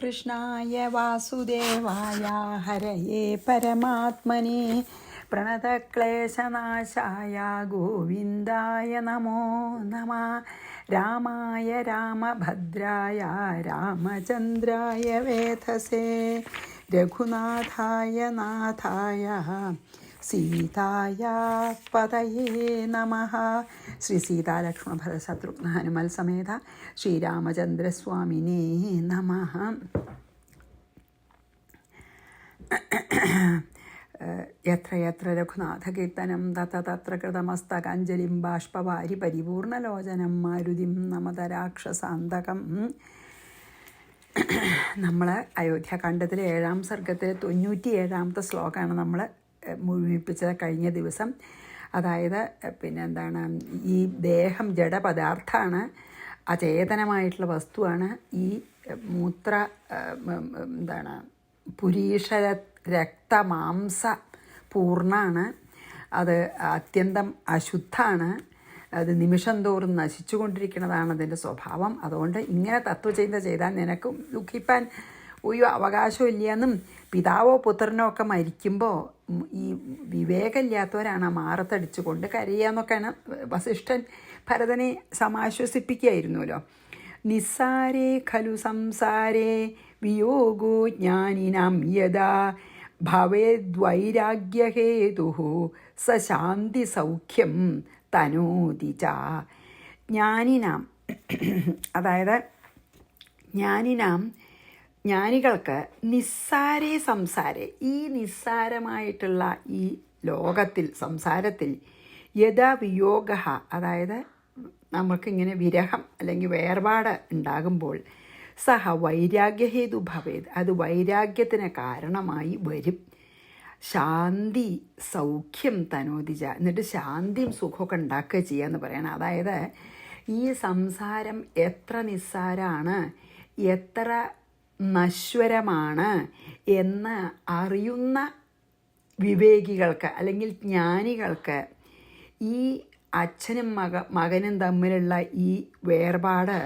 കൃഷ്ണായ വാസുദേവായ ഹരയേ പരമാത്മനെ പ്രണതക്ലേശനാശായ ഗോവിന്ദായ നമോ നമഃ. രാമായ രാമഭദ്രായ രാമചന്ദ്രായ വേധസേ രഘുനാഥായ നാഥായ സീതായ പതയേ നമഃ. ശ്രീ സീതാലക്ഷ്മണ ഭരത ശത്രുഘ്ന ഹനുമൽ സമേത ശ്രീരാമചന്ദ്രസ്വാമിനേ നമഃ. യത്ര യത്ര രഘുനാഥകീർത്തനം തത്ര തത്ര കൃതമസ്തകാഞ്ജലിം ബാഷ്പവാരി പരിപൂർണലോചനം മാരുതിം നമത രാക്ഷസാന്തകം. നമ്മൾ അയോധ്യാകാണ്ഡത്തിലെ 7-ാം സർഗത്തിലെ 97-ാമത്തെ ശ്ലോകമാണ് നമ്മൾ മുഴുമിപ്പിച്ചത് കഴിഞ്ഞ ദിവസം. അതായത് ഈ ദേഹം ജഡപദാർത്ഥമാണ്, അചേതനമായിട്ടുള്ള വസ്തുവാണ്. ഈ മൂത്ര പുരീഷ രക്തമാംസ പൂർണ്ണമാണ്. അത് അത്യന്തം അശുദ്ധാണ്. അത് നിമിഷം തോറും നശിച്ചു കൊണ്ടിരിക്കുന്നതാണ് അതിൻ്റെ സ്വഭാവം. അതുകൊണ്ട് ഇങ്ങനെ തത്വചിന്ത ചെയ്താൽ നിനക്ക് ദുഃഖിപ്പാൻ ഒരു അവകാശമില്ല എന്നും, പിതാവോ പുത്രനോ ഒക്കെ മരിക്കുമ്പോൾ ഈ വിവേകമില്ലാത്തവരാണ് മാറത്തടിച്ചു കൊണ്ട് കരയുക എന്നൊക്കെയാണ് വസിഷ്ഠൻ ഭരതനെ സമാശ്വസിപ്പിക്കുകയായിരുന്നല്ലോ. നിസ്സാരേ ഖലു സംസാരേ വിയോഗോ ജ്ഞാനിനാം യദാ ഭവേദ്വൈരാഗ്യഹേതുഃ സ ശാന്തി സൗഖ്യം തനോതി ച. ജ്ഞാനിനാം, അതായത് ജ്ഞാനികൾക്ക് നിസ്സാരേ സംസാരേ, ഈ നിസ്സാരമായിട്ടുള്ള ഈ ലോകത്തിൽ സംസാരത്തിൽ യഥാ വിയോഗ, അതായത് നമുക്കിങ്ങനെ വിരഹം അല്ലെങ്കിൽ വേർപാട് ഉണ്ടാകുമ്പോൾ സഹ വൈരാഗ്യഹേതു ഭവേത്, അത് വൈരാഗ്യത്തിന് കാരണമായി വരും. ശാന്തി സൗഖ്യം തനോതിജ, എന്നിട്ട് ശാന്തിയും സുഖമൊക്കെ ഉണ്ടാക്കുക ചെയ്യാന്ന് പറയണം. അതായത് ഈ സംസാരം എത്ര നിസ്സാരമാണ്, എത്ര നശ്വരമാണ് എന്ന് അറിയുന്ന വിവേകികൾക്ക് അല്ലെങ്കിൽ ജ്ഞാനികൾക്ക് ഈ അച്ഛനും മകനും തമ്മിലുള്ള ഈ വേർപാട്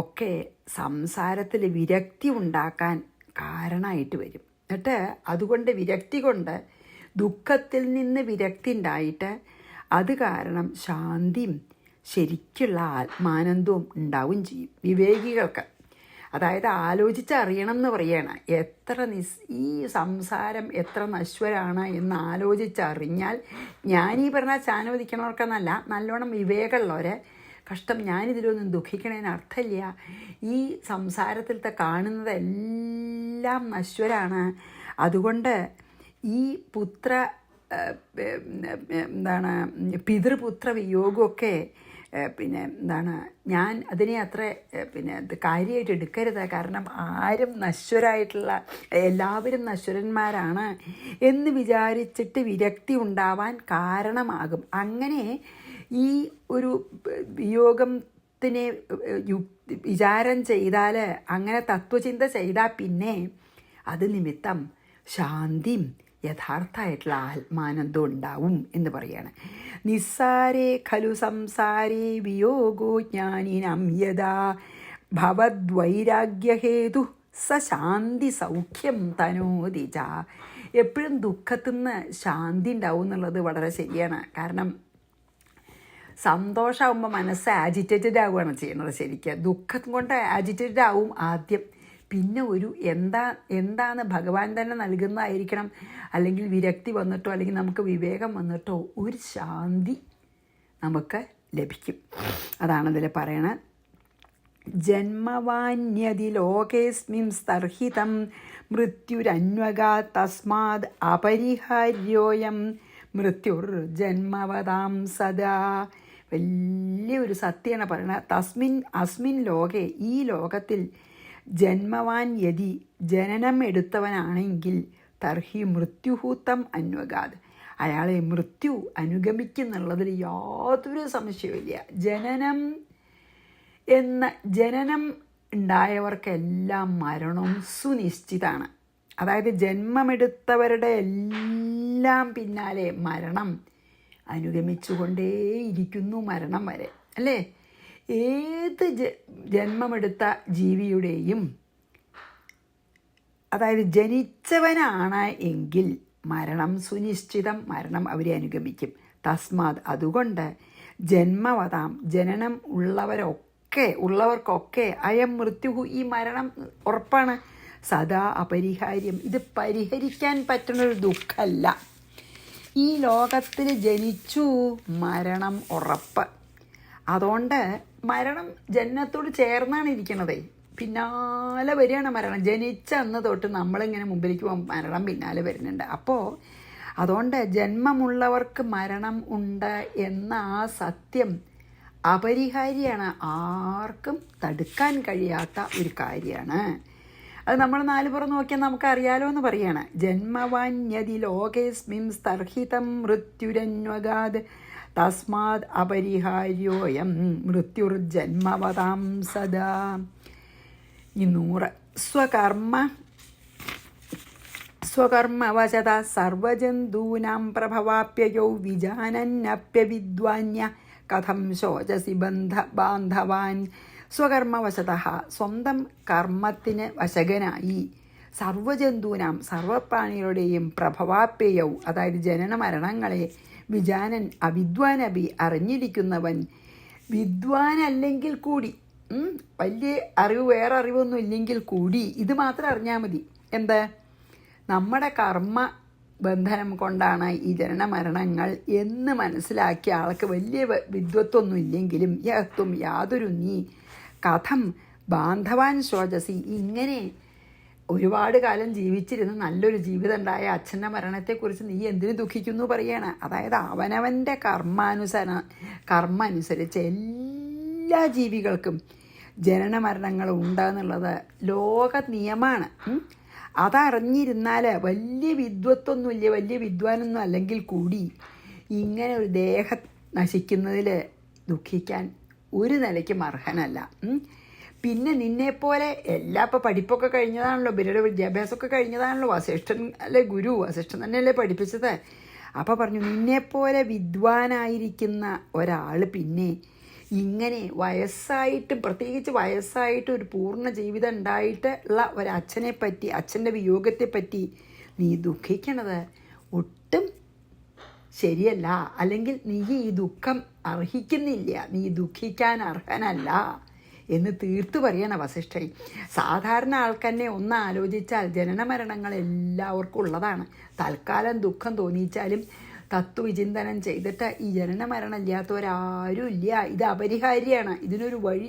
ഒക്കെ സംസാരത്തിൽ വിരക്തി ഉണ്ടാക്കാൻ കാരണമായിട്ട് വരും. എന്നിട്ട് അതുകൊണ്ട് വിരക്തി കൊണ്ട് ദുഃഖത്തിൽ നിന്ന് വിരക്തി ഉണ്ടായിട്ട് അത് കാരണം ശാന്തിയും ശരിക്കുള്ള ആത്മാനന്ദവും ഉണ്ടാവും ചെയ്യും വിവേകികൾക്ക്. അതായത് ആലോചിച്ചറിയണം എന്ന് പറയണ, ഈ സംസാരം എത്ര നശ്വരാണ് എന്ന് ആലോചിച്ചറിഞ്ഞാൽ, ഞാനീ പറഞ്ഞാൽ ചാനോദിക്കണവർക്കെന്നല്ല, നല്ലോണം വിവേകമുള്ളവരെ കഷ്ടം ഞാനിതിലൊന്നും ദുഃഖിക്കണതിന് അർത്ഥമില്ല, ഈ സംസാരത്തിലത്തെ കാണുന്നതെല്ലാം നശ്വരാണ്. അതുകൊണ്ട് ഈ പിതൃപുത്ര വിയോഗമൊക്കെ ഞാൻ അതിനെ അത്ര കാര്യമായിട്ട് എടുക്കരുത്. കാരണം ആരും നശ്വരായിട്ടുള്ള, എല്ലാവരും നശ്വരന്മാരാണ് എന്ന് വിചാരിച്ചിട്ട് വിരക്തി ഉണ്ടാവാൻ കാരണമാകും. അങ്ങനെ ഈ ഒരു വിയോഗത്തിനെ വിചാരം ചെയ്താൽ, അങ്ങനെ തത്വചിന്ത ചെയ്താൽ പിന്നെ അത് നിമിത്തം ശാന്തിയും യഥാർത്ഥമായിട്ടുള്ള ആത്മാനന്ദം ഉണ്ടാവും എന്ന് പറയാണ്. നിസ്സാരേ ഖലു സംസാരേ വിയോഗോ ജ്ഞാനിനാം യദാ ഭവദ്വൈരാഗ്യഹേതു സ ശാന്തി സൗഖ്യം തനോതി ച. എപ്പോഴും ദുഃഖത്തിൽ നിന്ന് ശാന്തി ഉണ്ടാവും എന്നുള്ളത് വളരെ ശരിയാണ്. കാരണം സന്തോഷമാകുമ്പോൾ മനസ്സ് ആജിറ്റേറ്റഡ് ആവുകയാണ് ചെയ്യുന്നത്. ശരിക്കും ദുഃഖം കൊണ്ട് ആജിറ്റേറ്റഡ് ആവും ആദ്യം, പിന്നെ ഒരു എന്താണ് ഭഗവാൻ തന്നെ നൽകുന്നതായിരിക്കണം, അല്ലെങ്കിൽ വിരക്തി വന്നിട്ടോ അല്ലെങ്കിൽ നമുക്ക് വിവേകം വന്നിട്ടോ ഒരു ശാന്തി നമുക്ക് ലഭിക്കും. അതാണ് ഇതിൽ പറയണത്. ജന്മവാന്യതി ലോകേസ്മിൻ സ്തർഹിതം മൃത്യുരന്വഗാ തസ്മാത് അപരിഹാര്യോയം മൃത്യുർ ജന്മവതാം സദാ. വലിയൊരു സത്യമാണ് പറയണത്. അസ്മിൻ ലോകെ, ഈ ലോകത്തിൽ ജന്മവാൻ യതി, ജനനം എടുത്തവനാണെങ്കിൽ തർഹി മൃത്യുഹൂത്തം അന്വഗാത്, അയാളെ മൃത്യു അനുഗമിക്കുന്നുള്ളതിൽ യാതൊരു സംശയവുമില്ല. ജനനം ഉണ്ടായവർക്കെല്ലാം മരണവും സുനിശ്ചിതമാണ്. അതായത് ജന്മമെടുത്തവരുടെ എല്ലാം പിന്നാലെ മരണം അനുഗമിച്ചുകൊണ്ടേയിരിക്കുന്നു, മരണം വരെ, അല്ലേ? ഏത് ജന്മമെടുത്ത ജീവിയുടെയും അതായത് ജനിച്ചവനാണ് എങ്കിൽ മരണം സുനിശ്ചിതം, മരണം അവരെ അനുഗമിക്കും. തസ്മാത് അതുകൊണ്ട് ജന്മവതാം ജനനം ഉള്ളവർക്കൊക്കെ അയം മൃത്യുഹു ഈ മരണം ഉറപ്പാണ്. സദാ അപരിഹാര്യം, ഇത് പരിഹരിക്കാൻ പറ്റുന്നൊരു ദുഃഖമല്ല. ഈ ലോകത്തിൽ ജനിച്ചു, മരണം ഉറപ്പ്. അതുകൊണ്ട് മരണം ജന്മത്തോട് ചേർന്നാണ് ഇരിക്കണതേ. പിന്നാലെ വരികയാണ് മരണം. ജനിച്ച അന്ന് തൊട്ട് നമ്മളിങ്ങനെ മുമ്പിലേക്ക് പോകുമ്പോൾ മരണം പിന്നാലെ വരുന്നുണ്ട്. അപ്പോൾ അതുകൊണ്ട് ജന്മമുള്ളവർക്ക് മരണം ഉണ്ട് എന്ന ആ സത്യം അപരിഹാരിയാണ്, ആർക്കും തടുക്കാൻ കഴിയാത്ത ഒരു കാര്യമാണ്. അത് നമ്മൾ നാലുപുറം നോക്കിയാൽ നമുക്കറിയാലോ എന്ന് പറയാണ്. ജന്മവാന്യതി ലോകേസ്മിൻ സ്തർഹിതം മൃത്യുരന്വഗാത് തസ്മാത് അപരിഹാര്യോയം മൃത്യുർജന്മവതാം സദാ. 100 സ്വകർമ്മവശത സർവജന്തൂനാം പ്രഭവാപ്യയോ വിജാനന്നപ്യവിദ്വാന്യ കഥം ശോചസി ബാന്ധവാൻ. സ്വകർമ്മവശത സ്വന്തം കർമ്മത്തിന് വശകനായി സർവജന്തൂനാം സർവപ്രാണികളുടെയും പ്രഭവാപ്യയൗ അതായത് ജനന മരണങ്ങളെ വിജാനൻ അവിദ്വാനബി അറിഞ്ഞിരിക്കുന്നവൻ. വിദ്വാനല്ലെങ്കിൽ കൂടി വലിയ അറിവ് വേറെ അറിവൊന്നും ഇല്ലെങ്കിൽ കൂടി ഇത് മാത്രം അറിഞ്ഞാൽ മതി. എന്താ? നമ്മുടെ കർമ്മ ബന്ധനം കൊണ്ടാണ് ഈ ജനന മരണങ്ങൾ എന്ന് മനസ്സിലാക്കിയ ആൾക്ക് വലിയ വിദ്വത്വമൊന്നും ഇല്ലെങ്കിലും യഹത്വം യാതൊരു നീ കഥം ബാന്ധവാൻ ശോചസി ഇങ്ങനെ ഒരുപാട് കാലം ജീവിച്ചിരുന്ന് നല്ലൊരു ജീവിതം ഉണ്ടായ അച്ഛൻ്റെ മരണത്തെക്കുറിച്ച് നീ എന്തിനു ദുഃഖിക്കുന്നു പറയാണ്. അതായത് അവനവൻ്റെ കർമ്മ അനുസരിച്ച് എല്ലാ ജീവികൾക്കും ജനന മരണങ്ങൾ ഉണ്ടാകുന്നുള്ളത് ലോക നിയമമാണ്. അതറിഞ്ഞിരുന്നാൽ വലിയ വിദ്വത്വമൊന്നുമില്ല, വലിയ വിദ്വാനൊന്നും അല്ലെങ്കിൽ കൂടി ഇങ്ങനെ ഒരു ദേഹം നശിക്കുന്നതിൽ ദുഃഖിക്കാൻ ഒരു നിലയ്ക്കും അർഹനല്ല. പിന്നെ നിന്നെപ്പോലെ ഇപ്പോൾ പഠിപ്പൊക്കെ കഴിഞ്ഞതാണല്ലോ, ഇവരുടെ വിദ്യാഭ്യാസമൊക്കെ കഴിഞ്ഞതാണല്ലോ. വസിഷ്ഠൻ അല്ലേ ഗുരു, വസിഷ്ഠൻ തന്നെയല്ലേ പഠിപ്പിച്ചത്. അപ്പോൾ പറഞ്ഞു നിന്നെപ്പോലെ വിദ്വാനായിരിക്കുന്ന ഒരാൾ പിന്നെ ഇങ്ങനെ വയസ്സായിട്ടും പ്രത്യേകിച്ച് വയസ്സായിട്ട് ഒരു പൂർണ്ണ ജീവിതം ഉണ്ടായിട്ടുള്ള ഒരച്ഛനെ പറ്റി, അച്ഛൻ്റെ വിയോഗത്തെപ്പറ്റി നീ ദുഃഖിക്കണത് ഒട്ടും ശരിയല്ല. അല്ലെങ്കിൽ നീ ഈ ദുഃഖം അർഹിക്കുന്നില്ല, നീ ദുഃഖിക്കാൻ അർഹനല്ല എന്ന് തീർത്തു പറയണം വസിഷ്ഠൻ. സാധാരണ ആൾക്കെന്നെ ഒന്ന് ആലോചിച്ചാൽ ജനന മരണങ്ങൾ എല്ലാവർക്കും ഉള്ളതാണ്. തൽക്കാലം ദുഃഖം തോന്നിച്ചാലും തത്വവിചിന്തനം ചെയ്തിട്ട് ഈ ജനന മരണം ഇല്ലാത്തവരാരും ഇല്ല, ഇത് അപരിഹാര്യമാണ്, ഇതിനൊരു വഴി,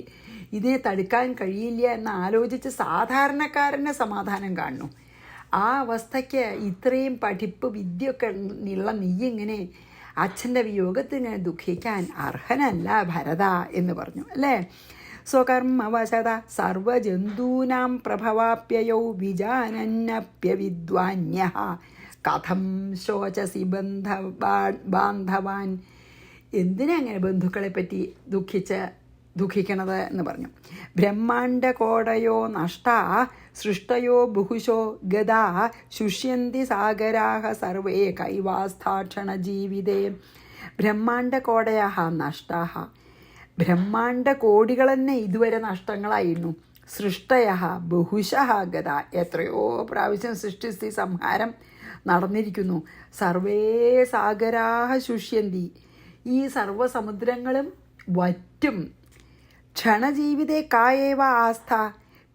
ഇതിനെ തടുക്കാൻ കഴിയില്ല എന്ന് ആലോചിച്ച് സാധാരണക്കാരനെ സമാധാനം കാണുന്നു. ആ അവസ്ഥയ്ക്ക് ഇത്രയും പഠിപ്പ് വിദ്യയൊക്കെ ഉള്ള നീ ഇങ്ങനെ അച്ഛൻ്റെ വിയോഗത്തിന് ദുഃഖിക്കാൻ അർഹനല്ല ഭരത എന്ന് പറഞ്ഞു അല്ലേ. സ്വകർമ്മവശത സർവജന്തൂനാം പ്രഭവാപ്യയൗ വിജാനന്നപ്യവിദ്വാന്യഃ കഥം ശോചസി ബാന്ധവാൻ. എന്തിനാ അങ്ങനെ ബന്ധുക്കളെ പറ്റി ദുഃഖിക്കണത് എന്ന് പറഞ്ഞു. ബ്രഹ്മാണ്ഡകോടയോ നഷ്ടാ സൃഷ്ടയോ ബഹുശോ ഗതാ ശുഷ്യന്തി സാഗരാഹ സർവേ കൈവാസ്ഥാക്ഷണ ജീവിതേ. ബ്രഹ്മാണ്ഡകോടയ നഷ്ടാ, ബ്രഹ്മാണ്ഡകോടികൾ തന്നെ ഇതുവരെ നഷ്ടങ്ങളായിരുന്നു. സൃഷ്ടയ ബഹുശഃ ഗത, എത്രയോ പ്രാവശ്യം സൃഷ്ടിസ്ഥിതി സംഹാരം നടന്നിരിക്കുന്നു. സർവേ സാഗരാഹ ശുഷ്യന്തി, ഈ സർവസമുദ്രങ്ങളും വറ്റും. ക്ഷണജീവിതേ കായേവ ആസ്ഥ,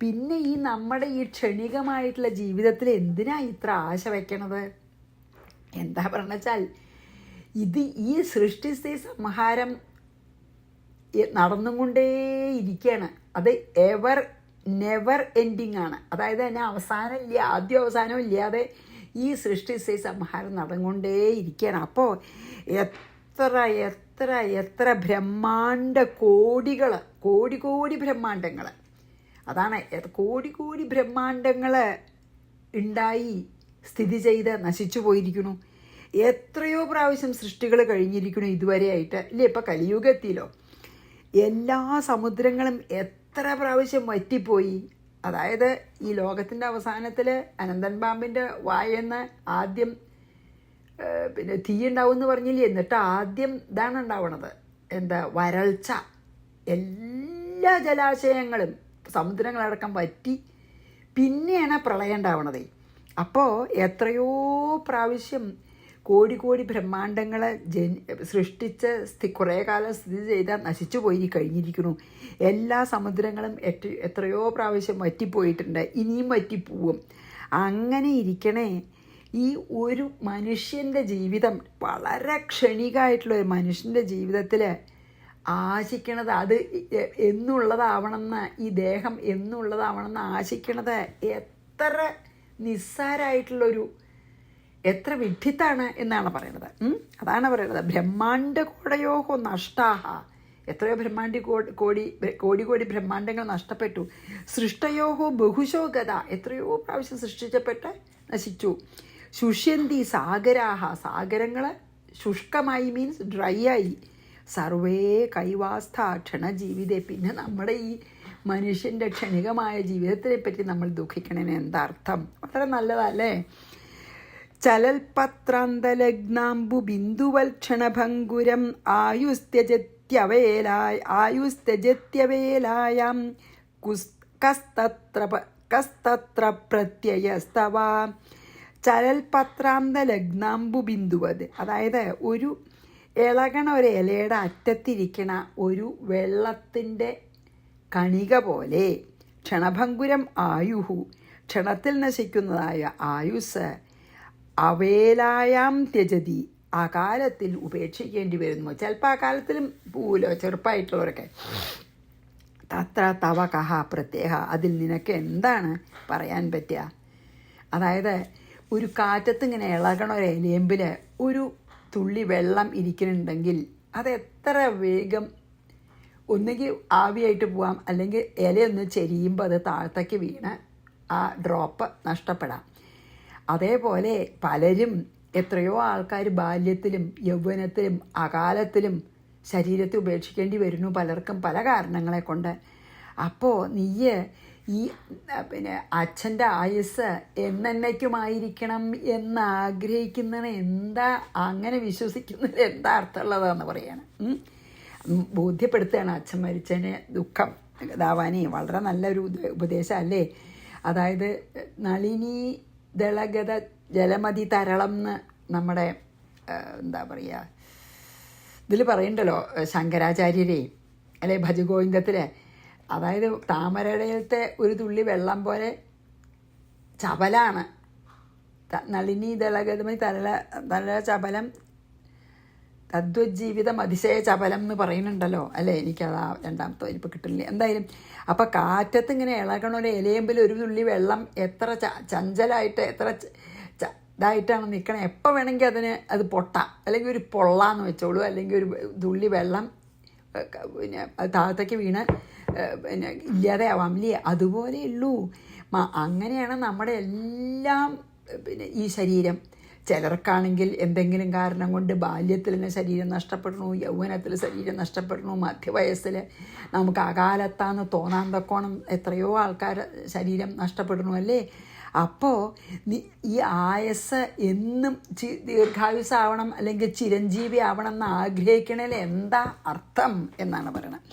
പിന്നെ ഈ നമ്മുടെ ഈ ക്ഷണികമായിട്ടുള്ള ജീവിതത്തിൽ എന്തിനാ ഇത്ര ആശ വയ്ക്കണത്? എന്താ പറഞ്ഞാൽ ഇത് ഈ സൃഷ്ടിസ്ഥിതി സംഹാരം നടന്നുകൊണ്ടേയിരിക്കുകയാണ്. അത് നെവർ എൻഡിങ് ആണ്. അതായത് അതിന് അവസാനമില്ല, ആദ്യം അവസാനവും ഇല്ലാതെ ഈ സൃഷ്ടിസ്ഥിതി സംഹാരം നടന്നുകൊണ്ടേയിരിക്കുകയാണ്. അപ്പോൾ എത്ര എത്ര എത്ര ബ്രഹ്മാണ്ട കോടികൾ, കോടി ബ്രഹ്മാണ്ടങ്ങൾ, അതാണ് കോടി ബ്രഹ്മാണ്ടങ്ങൾ ഉണ്ടായി സ്ഥിതി ചെയ്ത് നശിച്ചു പോയിരിക്കണു. എത്രയോ പ്രാവശ്യം സൃഷ്ടികൾ കഴിഞ്ഞിരിക്കണു ഇതുവരെയായിട്ട് ഇല്ലേ. ഇപ്പം കലിയുഗത്തിലോ എല്ലാ സമുദ്രങ്ങളും എത്ര പ്രാവശ്യം വറ്റിപ്പോയി. അതായത് ഈ ലോകത്തിൻ്റെ അവസാനത്തിൽ അനന്തൻ പാമ്പിൻ്റെ വായെന്ന് ആദ്യം പിന്നെ തീ ഉണ്ടാവും എന്ന് പറഞ്ഞില്ലേ. എന്നിട്ട് ആദ്യം ഇതാണ് ഉണ്ടാവണത്, എന്താ വരൾച്ച. എല്ലാ ജലാശയങ്ങളും സമുദ്രങ്ങളടക്കം വറ്റി പിന്നെയാണ് പ്രളയം ഉണ്ടാവണതേ. അപ്പോൾ എത്രയോ പ്രാവശ്യം കോടി കോടി ബ്രഹ്മാണ്ടങ്ങളെ സൃഷ്ടിച്ച് കുറേ കാലം സ്ഥിതി ചെയ്താൽ നശിച്ചു പോയി കഴിഞ്ഞിരിക്കുന്നു. എല്ലാ സമുദ്രങ്ങളും എത്രയോ പ്രാവശ്യം വറ്റിപ്പോയിട്ടുണ്ട്, ഇനിയും വറ്റിപ്പോവും. അങ്ങനെ ഇരിക്കണേ ഈ ഒരു മനുഷ്യൻ്റെ ജീവിതം, വളരെ ക്ഷണികമായിട്ടുള്ള ഒരു മനുഷ്യൻ്റെ ജീവിതത്തിൽ ആശിക്കണത് അത് എന്നുള്ളതാവണമെന്ന്, ഈ ദേഹം എന്നുള്ളതാവണമെന്ന് ആശിക്കണത് എത്ര നിസ്സാരമായിട്ടുള്ളൊരു, എത്ര വിഡ്ഢിത്താണ് എന്നാണ് പറയുന്നത്. അതാണ് പറയുന്നത്. ബ്രഹ്മാണ്ഡകോടയോഹോ നഷ്ടാഹ, എത്രയോ കോടി ബ്രഹ്മാണ്ടങ്ങൾ നഷ്ടപ്പെട്ടു. സൃഷ്ടയോഹോ ബഹുശോ ഗത, എത്രയോ പ്രാവശ്യം സൃഷ്ടിച്ചപ്പെട്ട് നശിച്ചു. ശുഷ്യന്തി സാഗരാഹ, സാഗരങ്ങൾ ശുഷ്കമായി, മീൻസ് ഡ്രൈ ആയി. സർവേ കൈവാസ്ഥ ക്ഷണജീവിതേ, പിന്നെ നമ്മുടെ ഈ മനുഷ്യൻ്റെ ക്ഷണികമായ ജീവിതത്തിനെ പറ്റി നമ്മൾ ദുഃഖിക്കണേന് എന്താ അർത്ഥം? വളരെ നല്ലതല്ലേ? ചലൽപത്രാന്തലഗ്നാംബു ബിന്ദുവൽക്ഷണഭംഗുരം ആയുസ്ത്യജത്യവേലായാം കസ്തത്ര പ്രത്യയസ്തവ. ചലൽപത്രാന്തലഗ്നാംബു ബിന്ദുവത്, അതായത് ഒരു ഇളകണ ഒരു ഇലയുടെ അറ്റത്തിരിക്കണ ഒരു വെള്ളത്തിൻ്റെ കണിക പോലെ, ക്ഷണഭംഗുരം ആയുഹു, ക്ഷണത്തിൽ നശിക്കുന്നതായ ആയുസ്, അവേലായാം ത്യജതി, ആ കാലത്തിൽ ഉപേക്ഷിക്കേണ്ടി വരുന്നു. ചിലപ്പോൾ ആ കാലത്തിലും പോവുമല്ലോ ചെറുപ്പമായിട്ടുള്ളവരൊക്കെ. തത്ര തവ കഹ പ്രത്യേക, അതിൽ നിനക്ക് എന്താണ് പറയാൻ പറ്റുക? അതായത് ഒരു കാറ്റത്ത് ഇങ്ങനെ ഇളകണ ഒരു ഇലയമ്പിൽ ഒരു തുള്ളി വെള്ളം ഇരിക്കുന്നുണ്ടെങ്കിൽ അത് എത്ര വേഗം ഒന്നുകിൽ ആവിയായിട്ട് പോവാം, അല്ലെങ്കിൽ ഇലയൊന്ന് ചെരിയുമ്പോൾ അത് താഴത്തേക്ക് വീണ് ആ ഡ്രോപ്പ് നഷ്ടപ്പെടാം. അതേപോലെ പലരും, എത്രയോ ആൾക്കാർ ബാല്യത്തിലും യൗവനത്തിലും അകാലത്തിലും ശരീരത്തെ ഉപേക്ഷിക്കേണ്ടി വരുന്നു, പലർക്കും പല കാരണങ്ങളെ കൊണ്ട്. അപ്പോൾ നീയ് ഈ അച്ഛൻ്റെ ആയുസ് എന്നേക്കുമായിരിക്കണം എന്നാഗ്രഹിക്കുന്നതിന് എന്താ, അങ്ങനെ വിശ്വസിക്കുന്നതിന് എന്താ അർത്ഥമുള്ളതാണെന്ന് പറയാണ്. ബോധ്യപ്പെടുത്തുകയാണ് അച്ഛൻ മരിച്ചതിന് ദുഃഖം ഇതാവാനേ. വളരെ നല്ലൊരു ഉപദേശം അല്ലേ? അതായത് നളിനി ദളഗത ജലമതി തരളം എന്ന് നമ്മുടെ എന്താ പറയുക, ഇതിൽ പറയണ്ടല്ലോ ശങ്കരാചാര്യരെ, അല്ലെ ഭജഗോവിന്ദത്തിൽ. അതായത് താമരയിലത്തെ ഒരു തുള്ളി വെള്ളം പോലെ ചപലാണ് നളിനി ദളഗതമതി തരള ചപലം തദ്വജീവിതം അതിശയ ചപലം എന്ന് പറയുന്നുണ്ടല്ലോ, അല്ലേ? എനിക്കതാ രണ്ടാമത്തെ ഇപ്പോൾ കിട്ടില്ല. എന്തായാലും അപ്പം കാറ്റത്ത് ഇങ്ങനെ ഇളകണ ഒരു ഇലയമ്പിൽ ഒരു തുള്ളി വെള്ളം എത്ര ചഞ്ചലായിട്ട്, എത്ര ഇതായിട്ടാണ് നിൽക്കണം. എപ്പോൾ വേണമെങ്കിൽ അത് പൊട്ടാം, അല്ലെങ്കിൽ ഒരു പൊള്ളാന്ന് വെച്ചോളൂ, അല്ലെങ്കിൽ ഒരു തുള്ളി വെള്ളം പിന്നെ അത് താഴത്തേക്ക് വീണ് പിന്നെ ഇല്ലാതെ ആവാം, ഇല്ലേ? അതുപോലെയുള്ളൂ. അങ്ങനെയാണ് നമ്മുടെ എല്ലാം. പിന്നെ ഈ ശരീരം ചിലർക്കാണെങ്കിൽ എന്തെങ്കിലും കാരണം കൊണ്ട് ബാല്യത്തിൽ തന്നെ ശരീരം നഷ്ടപ്പെടുന്നു, യൗവനത്തിൽ ശരീരം നഷ്ടപ്പെടുന്നു, മധ്യവയസ്സിൽ നമുക്ക് അകാലത്താന്ന് തോന്നാൻ തക്കോണം എത്രയോ ആൾക്കാർ ശരീരം നഷ്ടപ്പെടുന്നു, അല്ലേ? അപ്പോൾ ഈ ആയസ് എന്നും ദീർഘായുസാവണം അല്ലെങ്കിൽ ചിരഞ്ജീവി ആവണം എന്ന് ആഗ്രഹിക്കണേൽ എന്താ അർത്ഥം എന്നാണ് പറയണത്.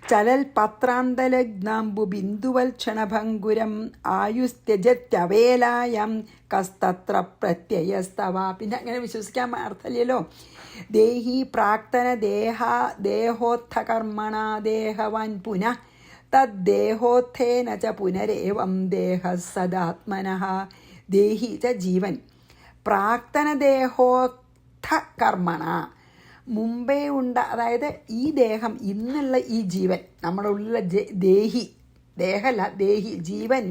ചലൽ പത്രാന്തലഗ്നാംബു ബിന്ദുവൽ ക്ഷണഭംഗുരം ആയുസ്ത്യജത്യവേലായം കസ്തത്ര പ്രത്യയസ്തവ. പിന്നെ അങ്ങനെ വിശ്വസിക്കാൻ അർത്ഥമില്ലല്ലോ. ദേഹി പ്രാക്തന ദേഹോത്ഥകർമ്മണ ദേഹവാൻ പുനഃ തദ്ദേഹോത്ഥേന ച പുനരേവം ദേഹ സദാത്മനഃ. ദേഹി ച ജീവൻ, പ്രാക്തന ദേഹോത്ഥ കർമ്മണ, മുമ്പേ അതായത് ഈ ദേഹം, ഇന്നുള്ള ഈ ജീവൻ, നമ്മുടെ ഉള്ളിലുള്ള ദേഹമല്ല ദേഹി, ജീവൻ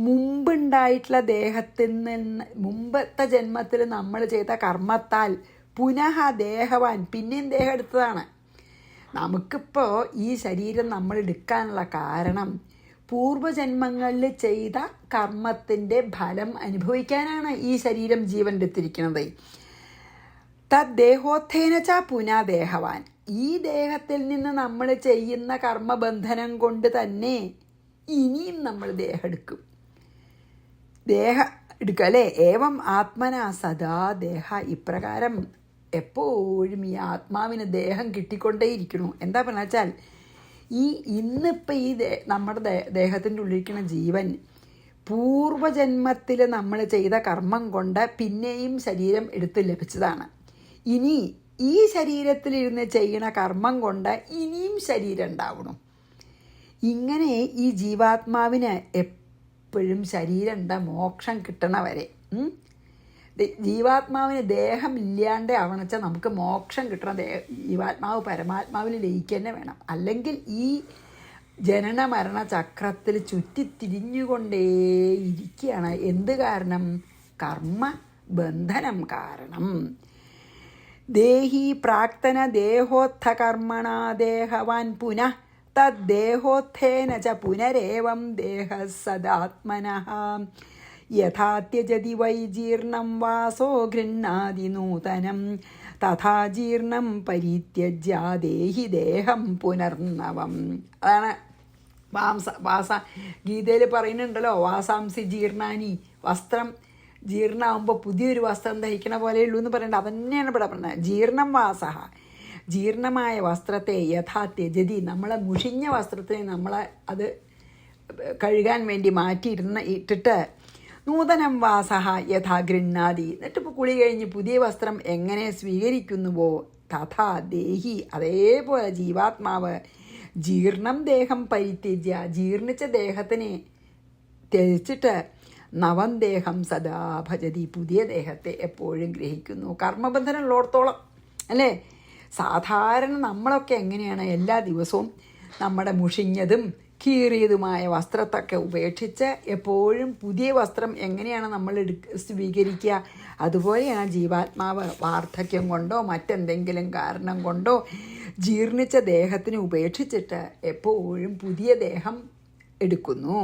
മുമ്പുണ്ടായിട്ടുള്ള ദേഹത്തിൽ നിന്ന്, മുമ്പത്തെ ജന്മത്തിൽ നമ്മൾ ചെയ്ത കർമ്മത്താൽ പുനഃ ദേഹവാൻ, പിന്നെയും ദേഹം എടുത്തതാണ്. നമുക്കിപ്പോൾ ഈ ശരീരം നമ്മൾ എടുക്കാനുള്ള കാരണം പൂർവ്വജന്മങ്ങളിൽ ചെയ്ത കർമ്മത്തിൻ്റെ ഫലം അനുഭവിക്കാനാണ് ഈ ശരീരം ജീവൻ എടുത്തിരിക്കുന്നത്. തദ്ദേഹോത്ഥേന ച പുനഃ ദേഹവാൻ, ഈ ദേഹത്തിൽ നിന്ന് നമ്മൾ ചെയ്യുന്ന കർമ്മബന്ധനം കൊണ്ട് തന്നെ ഇനിയും നമ്മൾ ദേഹം എടുക്കും, എടുക്കും, അല്ലേ? ഏവം ആത്മന സദാ ദേഹ, ഇപ്രകാരം എപ്പോഴും ഈ ആത്മാവിന് ദേഹം കിട്ടിക്കൊണ്ടേയിരിക്കണു. എന്താ പറഞ്ഞാൽ വെച്ചാൽ ഇന്നിപ്പോൾ ഈ നമ്മുടെ ദേഹത്തിൻ്റെ ഉള്ളിരിക്കുന്ന ജീവൻ പൂർവജന്മത്തിൽ നമ്മൾ ചെയ്ത കർമ്മം കൊണ്ട് പിന്നെയും ശരീരം എടുത്ത് ലഭിച്ചതാണ്. ഇനി ഈ ശരീരത്തിലിരുന്ന് ചെയ്യണ കർമ്മം കൊണ്ട് ഇനിയും ശരീരം ഉണ്ടാവണം. ഇങ്ങനെ ഈ ജീവാത്മാവിന് എപ്പോഴും ശരീരം ഉണ്ട്, മോക്ഷം കിട്ടണ വരെ. ജീവാത്മാവിന് ദേഹം ഇല്ലാണ്ട് ആവണച്ചാൽ നമുക്ക് മോക്ഷം കിട്ടണം. ജീവാത്മാവ് പരമാത്മാവിൽ ലയിക്കുക തന്നെ വേണം. അല്ലെങ്കിൽ ഈ ജനന മരണ ചക്രത്തിൽ ചുറ്റിത്തിരിഞ്ഞുകൊണ്ടേയിരിക്കുകയാണ്. എന്ത് കാരണം? കർമ്മ ബന്ധനം കാരണം. ദേഹി പ്രാക്തന ദേഹോത്ഥ കർമ്മണ ദേഹവാൻ പുനഃ തദ്ദേഹോത്ഥേന ച പുനരേവം ദേഹ സദാത്മനഃ യഥാ ത്യജതി വൈ ജീർണം വാസോ ഗൃഹ്ണാതി നൂതനം തഥാ ജീർണം പരിത്യജ്യ ദേഹി ദേഹം പുനർനവം. അതാണ് ഗീതയിൽ പറയുന്നുണ്ടല്ലോ, വാസാംസി ജീർണാനി, വസ്ത്രം ജീർണമാകുമ്പോൾ പുതിയൊരു വസ്ത്രം ധരിക്കണ പോലെയുള്ളൂ എന്ന് പറയണ്ട. അതന്നെയാണ് ഇവിടെ പറഞ്ഞത്. ജീർണം വാസഹ, ജീർണമായ വസ്ത്രത്തെ യഥാ ത്യജതി, നമ്മളെ മുഷിഞ്ഞ വസ്ത്രത്തിനെ നമ്മളെ അത് കഴുകാൻ വേണ്ടി ഇട്ടിട്ട് നൂതനം വാസഹ യഥാ ഗൃഹ്ണാതി, എന്നിട്ടിപ്പോൾ കുളി കഴിഞ്ഞ് പുതിയ വസ്ത്രം എങ്ങനെ സ്വീകരിക്കുന്നുവോ തഥാ ദേഹി, അതേപോലെ ജീവാത്മാവ് ജീർണം ദേഹം പരിത്യജ്യ, ജീർണിച്ച ദേഹത്തിനെ ത്യജിച്ചിട്ട് നവം ദേഹം സദാ ഭജതി, പുതിയ ദേഹത്തെ എപ്പോഴും ഗ്രഹിക്കുന്നു. കർമ്മബന്ധനം ഉള്ളിടത്തോളം അല്ലേ? സാധാരണ നമ്മളൊക്കെ എങ്ങനെയാണ് എല്ലാ ദിവസവും നമ്മുടെ മുഷിഞ്ഞതും കീറിയതുമായ വസ്ത്രത്തൊക്കെ ഉപേക്ഷിച്ച് എപ്പോഴും പുതിയ വസ്ത്രം എങ്ങനെയാണ് നമ്മൾ സ്വീകരിക്കുക? അതുപോലെയാണ് ജീവാത്മാവ് വാർദ്ധക്യം കൊണ്ടോ മറ്റെന്തെങ്കിലും കാരണം കൊണ്ടോ ജീർണിച്ച ദേഹത്തിനെ ഉപേക്ഷിച്ചിട്ട് എപ്പോഴും പുതിയ ദേഹം എടുക്കുന്നു.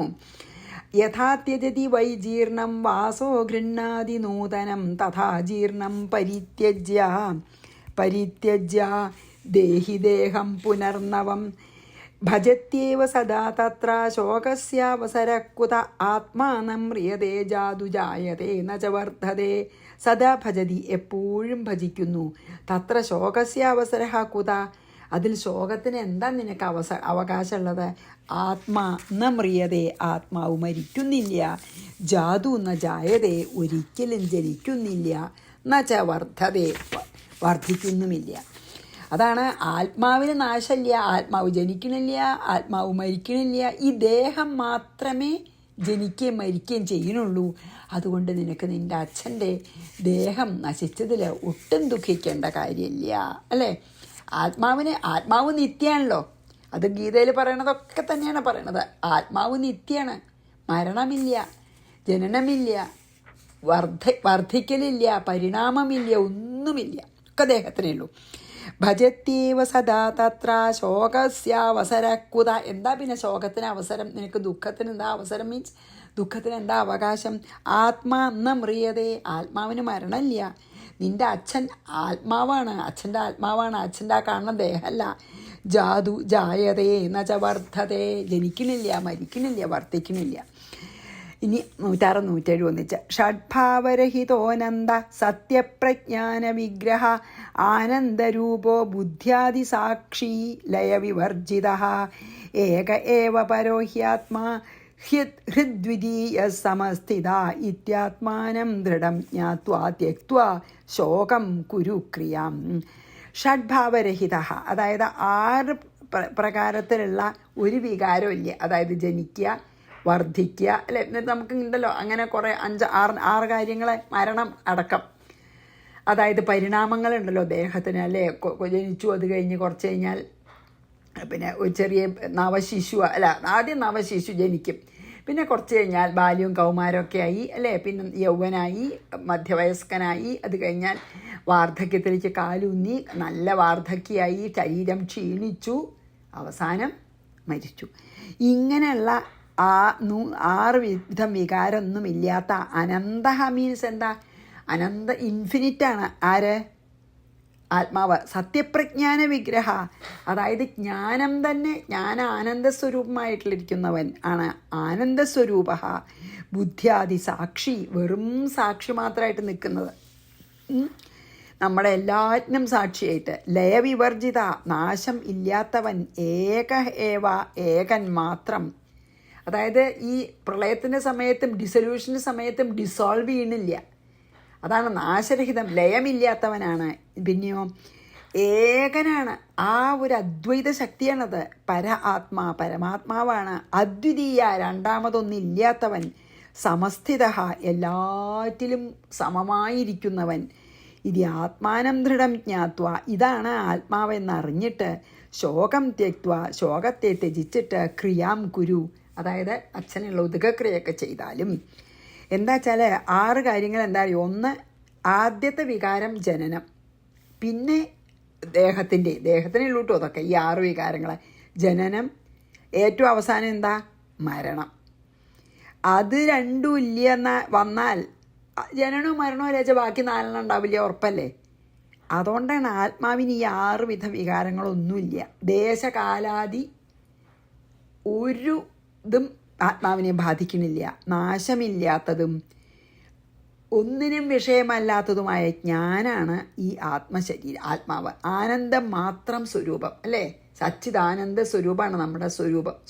യഥാ ത്യജതി വൈ ജീർണം വാസോ ഗൃഹ്ണാതി നൂതനം തഥാ ജീർണം പരിത്യജ്യ ദേഹി ദേഹം പുനർനവം ഭജത്യേവ സദാ തത്ര ശോകസ്യാവസരക്കുത ആത്മാനം മ്രിയതേ ജാതു ജായതേ ന ച വർദ്ധതേ. സദാ ഭജതി, എപ്പോഴും ഭജിക്കുന്നു. തത്ര ശോകസ്യാവസരഃ കുത, അതിൽ ശോകത്തിന് എന്താ നിനക്ക് അവകാശമുള്ളത്? ആത്മാ ന മ്രിയതേ, ആത്മാവ് മരിക്കുന്നില്ല. ജാതു ന ജായതേ, ഒരിക്കലും ജനിക്കുന്നില്ല. ന ച വർദ്ധതേ, വർദ്ധിക്കുന്നുമില്ല. അതാണ് ആത്മാവിന് നാശമില്ല, ആത്മാവ് ജനിക്കണില്ല, ആത്മാവ് മരിക്കണില്ല. ഈ ദേഹം മാത്രമേ ജനിക്കുകയും മരിക്കുകയും ചെയ്യണുള്ളൂ. അതുകൊണ്ട് നിനക്ക് നിൻ്റെ അച്ഛൻ്റെ ദേഹം നശിച്ചതിൽ ഒട്ടും ദുഃഖിക്കേണ്ട കാര്യമില്ല, അല്ലേ? ആത്മാവ് നിത്യമാണല്ലോ. അത് ഗീതയിൽ പറയണതൊക്കെ തന്നെയാണ് പറയണത്. ആത്മാവ് നിത്യമാണ്, മരണമില്ല, ജനനമില്ല, വർദ്ധിക്കലില്ല, പരിണാമമില്ല, ഒന്നുമില്ല, ഒക്കെ ദേഹത്തിനേ ഉള്ളൂ. ഭജത്യേവ സദാ തത്ര ശോകസ്യാവസരക്കുത. എന്താ പിന്നെ ശോകത്തിന് അവസരം? നിനക്ക് ദുഃഖത്തിന് എന്താ അവസരം? മീൻസ് ദുഃഖത്തിന് എന്താ അവകാശം? ആത്മാ ന മ്രിയതേ, ആത്മാവിന് മരണമില്ല. നിൻ്റെ അച്ഛൻ ആത്മാവാണ്, അച്ഛൻ്റെ ആത്മാവാണ്, അച്ഛൻ്റെ ആ കാണുന്ന ദേഹമല്ല. ജാതു ജായതേ ന ച വർദ്ധതേ, ജനിക്കണില്ല, മരിക്കണില്ല, വർദ്ധിക്കണില്ല. ഇനി 106, 171 ഷഡ്ഭാവരഹിതോനന്ദ സത്യപ്രജ്ഞാന വിഗ്രഹ ആനന്ദരൂപോ ബുദ്ധ്യാദിസാക്ഷി ലയവിവർജിത ഏക ഏവ പരോ ഹ്യാത്മാ ഹൃദ്വിതീയ സമസ്ഥിത ഇത്യാത്മാനം ദൃഢം ജ്ഞാത്വാ ത്യക്ത്വാ ശോകം കുരു ക്രിയാം. ഷഡ്ഭാവരഹിത, അതായത് 6 പ്രകാരത്തിലുള്ള ഒരു വികാരവും ഇല്ല. അതായത് ജനിക്കുക, വർദ്ധിക്കുക, അല്ലെ? നമുക്ക് ഉണ്ടല്ലോ അങ്ങനെ കുറേ 5-6 കാര്യങ്ങൾ, മരണം അടക്കം. അതായത് പരിണാമങ്ങളുണ്ടല്ലോ ദേഹത്തിന്, അല്ലേ? ജനിച്ചു, അത് കഴിഞ്ഞ് കുറച്ച് കഴിഞ്ഞാൽ പിന്നെ ഒരു ചെറിയ നവശിശു, അല്ല ആദ്യം നവശിശു ജനിക്കും, പിന്നെ കുറച്ച് കഴിഞ്ഞാൽ ബാല്യവും കൗമാരമൊക്കെ ആയി, അല്ലേ? പിന്നെ യൗവനായി, മധ്യവയസ്കനായി, അത് കഴിഞ്ഞാൽ വാർദ്ധക്യത്തിലേക്ക് കാലൂന്നി നല്ല വാർദ്ധക്യമായി, ശരീരം ക്ഷീണിച്ചു, അവസാനം മരിച്ചു. ഇങ്ങനെയുള്ള 6 വിധം വികാരമൊന്നുമില്ലാത്ത അനന്ത മീൻസ് എന്താ? അനന്ത, ഇൻഫിനിറ്റാണ്. ആര്? ആത്മാവ്. സത്യപ്രജ്ഞാന വിഗ്രഹ, അതായത് ജ്ഞാനം തന്നെ, ആനന്ദസ്വരൂപമായിട്ടിരിക്കുന്നവൻ ആണ് ആനന്ദസ്വരൂപ. ബുദ്ധ്യാദി സാക്ഷി, വെറും സാക്ഷി മാത്രമായിട്ട് നിൽക്കുന്നത്, നമ്മുടെ എല്ലാറ്റിനും സാക്ഷിയായിട്ട്. ലയവിവർജിത, നാശം ഇല്ലാത്തവൻ. ഏക ഏവ, ഏകൻ മാത്രം. അതായത് ഈ പ്രളയത്തിൻ്റെ സമയത്തും ഡിസൊല്യൂഷൻ്റെ സമയത്തും ഡിസോൾവ് ചെയ്യണില്ല. അതാണ് നാശരഹിതം, ലയമില്ലാത്തവനാണ്. പിന്നെയോ ഏകനാണ്. ആ ഒരു അദ്വൈത ശക്തിയാണത്. പരമാത്മാവാണ്. അദ്വിതീയ, രണ്ടാമതൊന്നില്ലാത്തവൻ. സമസ്ഥിത, എല്ലാറ്റിലും സമമായിരിക്കുന്നവൻ. ഇത് ആത്മാനം ദൃഢം ജ്ഞാത്വ, ഇതാണ് ആത്മാവെന്നറിഞ്ഞിട്ട് ശോകം ത്യക്വ, ശോകത്തെ ത്യജിച്ചിട്ട് ക്രിയാം കുരു, അതായത് അച്ഛനുള്ള ഉദകക്രിയൊക്കെ ചെയ്താലും. എന്താ വെച്ചാൽ 6 കാര്യങ്ങൾ എന്താ അറിയോ? 1, ആദ്യത്തെ വികാരം ജനനം. പിന്നെ ദേഹത്തിനുള്ളൂ കേട്ടോ അതൊക്കെ, ഈ 6 വികാരങ്ങൾ. ജനനം, ഏറ്റവും അവസാനം എന്താ? മരണം. അത് രണ്ടും ഇല്ല വന്നാൽ ജനനവും മരണവും രച ബാക്കി 4 ഉണ്ടാവില്ല, ഉറപ്പല്ലേ? അതുകൊണ്ടാണ് ആത്മാവിന് ഈ 6 വിധ വികാരങ്ങളൊന്നുമില്ല. ദേശകാലാദി ഒരു ഇതും ആത്മാവിനെ ബാധിക്കണില്ല. നാശമില്ലാത്തതും ഒന്നിനും വിഷയമല്ലാത്തതുമായ ജ്ഞാനാണ് ഈ ആത്മാവ്. ആനന്ദം മാത്രം സ്വരൂപം അല്ലേ? സച്ചിദാനന്ദ സ്വരൂപമാണ് നമ്മുടെ